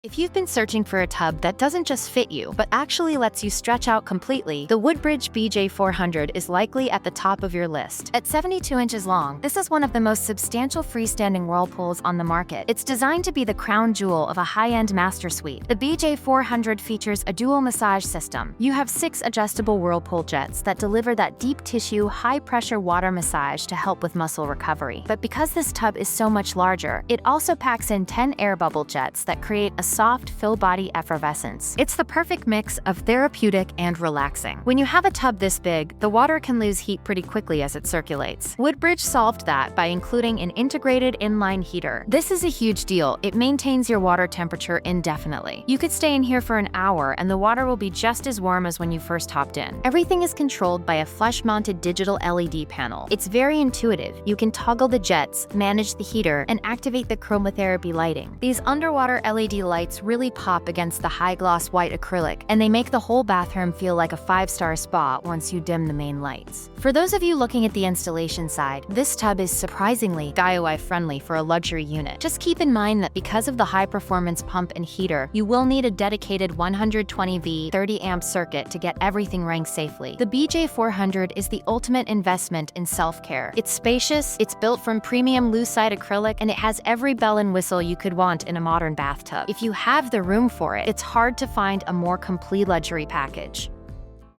If you've been searching for a tub that doesn't just fit you, but actually lets you stretch out completely, the Woodbridge BJ400 is likely at the top of your list. At 72 inches long, this is one of the most substantial freestanding whirlpools on the market. It's designed to be the crown jewel of a high-end master suite. The BJ400 features a dual massage system. You have 6 adjustable whirlpool jets that deliver that deep tissue, high-pressure water massage to help with muscle recovery. But because this tub is so much larger, it also packs in 10 air bubble jets that create a soft, fill-body effervescence. It's the perfect mix of therapeutic and relaxing. When you have a tub this big, the water can lose heat pretty quickly as it circulates. Woodbridge solved that by including an integrated inline heater. This is a huge deal. It maintains your water temperature indefinitely. You could stay in here for an hour and the water will be just as warm as when you first hopped in. Everything is controlled by a flush-mounted digital LED panel. It's very intuitive. You can toggle the jets, manage the heater, and activate the chromotherapy lighting. These underwater LED lights really pop against the high-gloss white acrylic, and they make the whole bathroom feel like a 5-star spa once you dim the main lights. For those of you looking at the installation side, this tub is surprisingly DIY-friendly for a luxury unit. Just keep in mind that because of the high-performance pump and heater, you will need a dedicated 120V 30-amp circuit to get everything running safely. The BJ400 is the ultimate investment in self-care. It's spacious, it's built from premium lucite acrylic, and it has every bell and whistle you could want in a modern bathtub. If you have the room for it, it's hard to find a more complete luxury package.